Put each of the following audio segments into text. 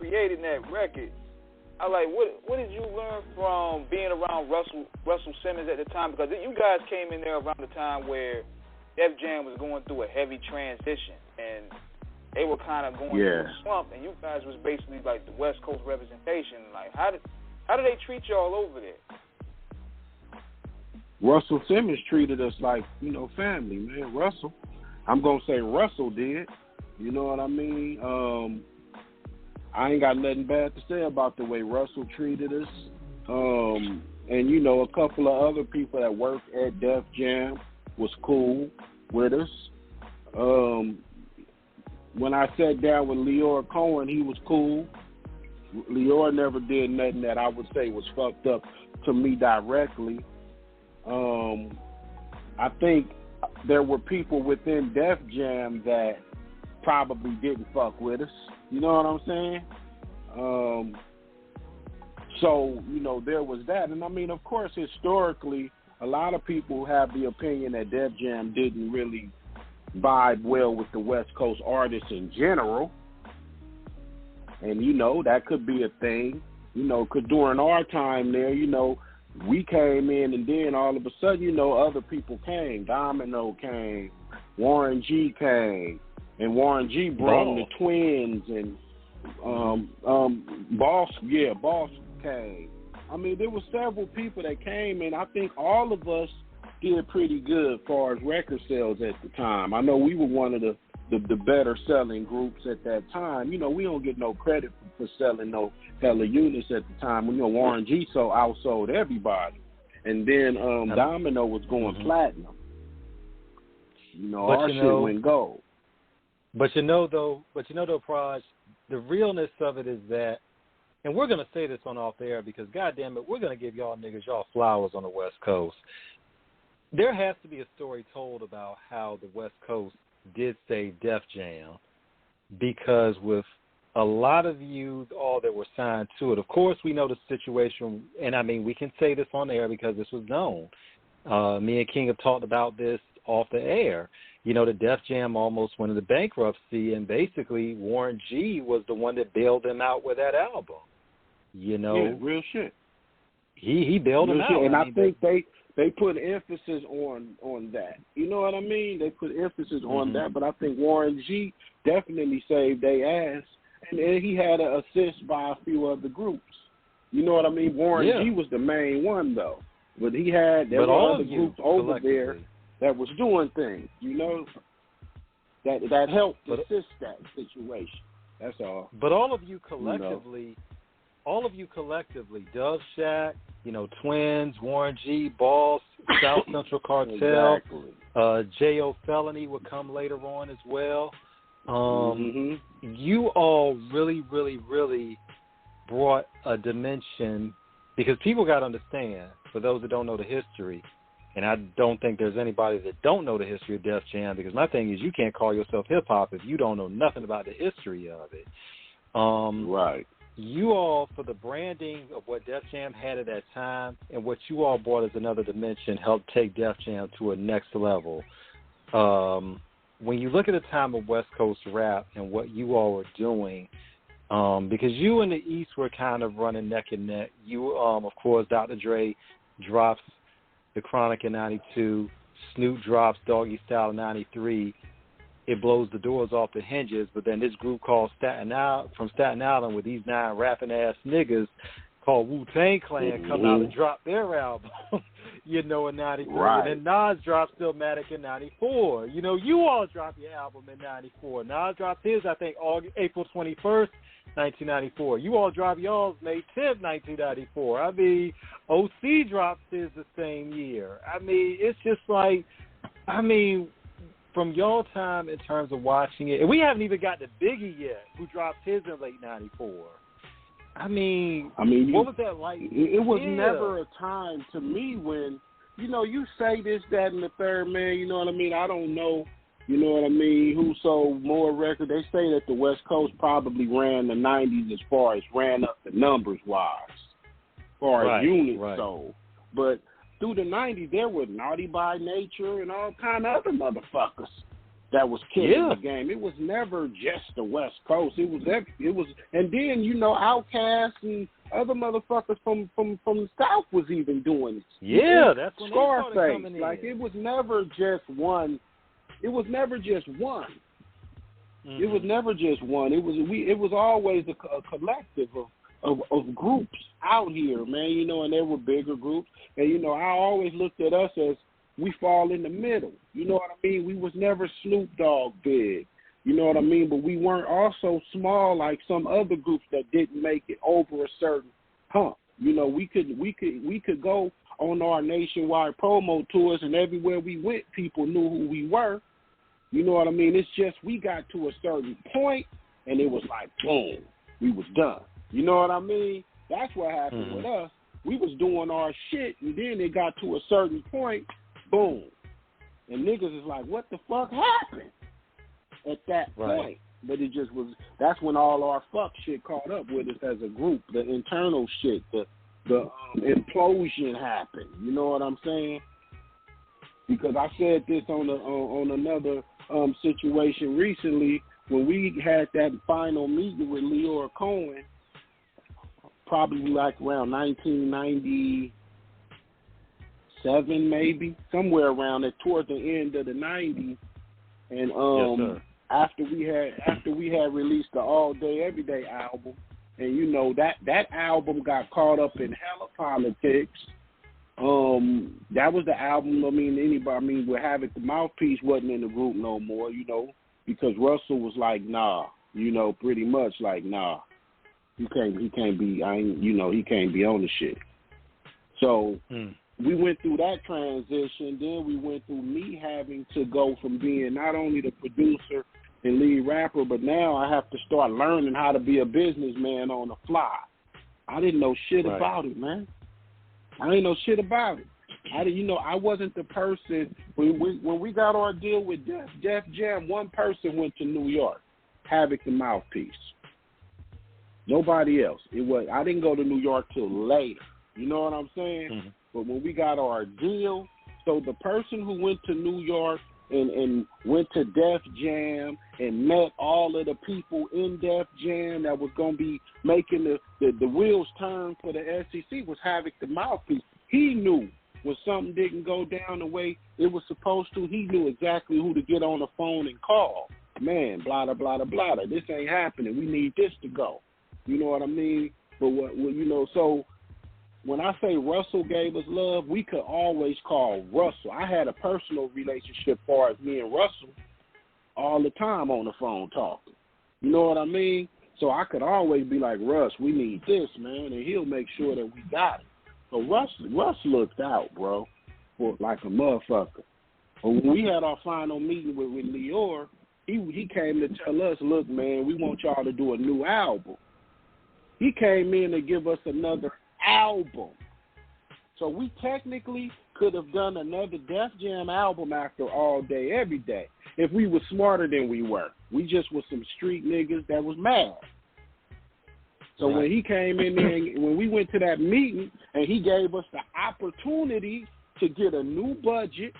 creating that record, I like what did you learn from being around Russell Simmons at the time? Because you guys came in there around the time where Def Jam was going through a heavy transition, and they were kind of going through a slump, and you guys was basically like the West Coast representation. Like, how did they treat y'all over there? Russell Simmons treated us like, family, man. I'm going to say Russell did. You know what I mean? I ain't got nothing bad to say about the way Russell treated us. And, a couple of other people that worked at Def Jam was cool with us. When I sat down with Leor Cohen, he was cool. Leor never did nothing that I would say was fucked up to me directly. I think there were people within Def Jam that probably didn't fuck with us. You know what I'm saying? So, there was that. And, I mean, of course, historically, a lot of people have the opinion that Def Jam didn't really vibe well with the West Coast artists in general. And, that could be a thing. Because during our time there, we came in and then all of a sudden, other people came. Domino came. Warren G came. And Warren G brought the Twins and Boss came. I mean, there were several people that came, and I think all of us did pretty good as far as record sales at the time. I know we were one of the better selling groups at that time. We don't get no credit for selling no hella units at the time. Warren G outsold everybody. And then Domino was going platinum. Our shit went gold. But though, Praj, the realness of it is that, and we're going to say this on off the air because, goddamn it, we're going to give y'all niggas y'all flowers on the West Coast. There has to be a story told about how the West Coast did save Def Jam, because with a lot of you all that were signed to it, of course we know the situation, and I mean we can say this on the air because this was known. Me and King have talked about this off the air. The Def Jam almost went into bankruptcy, and basically Warren G was the one that bailed them out with that album. Yeah, real shit. He bailed them out. And I think they put emphasis on that. You know what I mean? They put emphasis on that, but I think Warren G definitely saved their ass, and then he had an assist by a few other groups. You know what I mean? Warren G was the main one, though. But there were other groups over there that was doing things, that helped assist that situation. That's all. But all of you collectively, Dove Shack, Twins, Warren G, Boss, South Central Cartel, J.O. Felony would come later on as well. You all really, really, really brought a dimension, because people got to understand, for those that don't know the history, and I don't think there's anybody that don't know the history of Def Jam, because my thing is you can't call yourself hip-hop if you don't know nothing about the history of it. Right. You all, for the branding of what Def Jam had at that time and what you all brought as another dimension, helped take Def Jam to a next level. When you look at the time of West Coast rap and what you all were doing, because you and the East were kind of running neck and neck. You, of course, Dr. Dre drops The Chronic in 92. Snoop drops Doggy Style in 93. It blows the doors off the hinges. But then this group called Staten Island with these 9 rapping ass niggas called Wu-Tang Clan come out and drop their album, in 93. Right. And then Nas dropped Stillmatic in 94. You all dropped your album in 94. Nas dropped his, I think, April 21st, 1994. You all dropped y'all's May 10th, 1994. I mean, OC dropped his the same year. I mean, it's just like, from y'all time in terms of watching it, and we haven't even got to Biggie yet, who dropped his in late 94. What was that like? It was never a time to me when, you say this, that, and the third, man, you know what I mean? I don't know, who sold more records. They say that the West Coast probably ran the 90s as far as ran up the numbers-wise, as far as units sold. But through the 90s, there were Naughty by Nature and all kind of other motherfuckers that was killing the game. It was never just the West Coast. It was, and then Outkast and other motherfuckers from the South was even doing it. Yeah, that's when Scarface. They started coming like in. it was never just one. It was never just one. Mm-hmm. It was never just one. It was always a collective of groups out here, man. And there were bigger groups, and I always looked at us as we fall in the middle. You know what I mean? We was never Snoop Dogg big. You know what I mean? But we weren't also small like some other groups that didn't make it over a certain hump. We could go on our nationwide promo tours, and everywhere we went, people knew who we were. You know what I mean? It's just we got to a certain point, and it was like, boom, we was done. You know what I mean? That's what happened with us. We was doing our shit, and then it got to a certain point, boom. And niggas is like, what the fuck happened at that point? But it just was, that's when all our fuck shit caught up with us as a group. The internal shit, the implosion happened. You know what I'm saying? Because I said this on another situation recently when we had that final meeting with Leora Cohen, probably like around 1997, maybe somewhere around there, toward the end of the 90s, and after we had released the All Day Everyday album, and that album got caught up in hella politics. That was the album. With Havoc the Mouthpiece wasn't in the group no more, because Russell was like, nah, pretty much like, nah, he can't be, he can't be on the shit. So we went through that transition. Then we went through me having to go from being not only the producer and lead rapper, but now I have to start learning how to be a businessman on the fly. I didn't know shit about it, man. I didn't know shit about it. I wasn't the person when we got our deal with Def Jam. One person went to New York, Havoc the Mouthpiece. Nobody else. I didn't go to New York till later. You know what I'm saying? Mm-hmm. But when we got our deal, so the person who went to New York and went to Def Jam and met all of the people in Def Jam that was going to be making the wheels turn for the SEC was Havoc the Mouthpiece. He knew when something didn't go down the way it was supposed to. He knew exactly who to get on the phone and call. Man, blah, blah, blah, blah, blah. This ain't happening. We need this to go. You know what I mean? But, so when I say Russell gave us love, we could always call Russell. I had a personal relationship as far as me and Russell all the time on the phone talking. You know what I mean? So I could always be like, Russ, we need this, man, and he'll make sure that we got it. So Russ looked out, bro, for like a motherfucker. But when we had our final meeting with Leora, he came to tell us, look, man, we want y'all to do a new album. He came in to give us another album. So we technically could have done another Def Jam album after All Day Everyday if we were smarter than we were. We just was some street niggas that was mad. So when he came in there, when we went to that meeting and he gave us the opportunity to get a new budget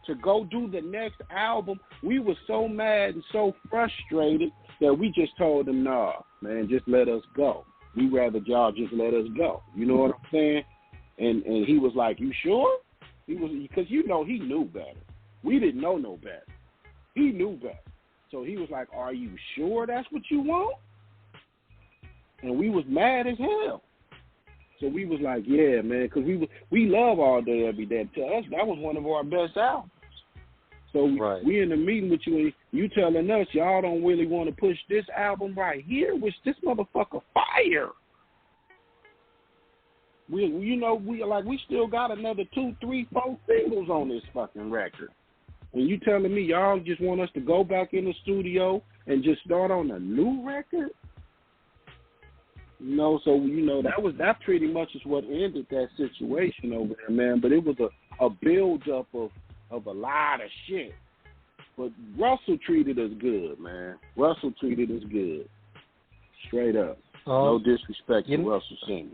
to go do the next album, we were so mad and so frustrated that we just told him, nah, man, just let us go. We rather y'all just let us go. You know what I'm saying? And he was like, you sure? He was, because he knew better. We didn't know no better. He knew better. So he was like, are you sure that's what you want? And we was mad as hell. So we was like, yeah, man, because we love All Day Everyday. To us, that was one of our best albums. So we in the meeting with you, and you telling us y'all don't really want to push this album right here, which this motherfucker fire. We still got another 2, 3, 4 singles on this fucking record. And you telling me y'all just want us to go back in the studio and just start on a new record? That pretty much is what ended that situation over there, man. But it was a build-up of a lot of shit. But Russell treated us good, man. Russell treated us good. Straight up. No disrespect to Russell Simmons.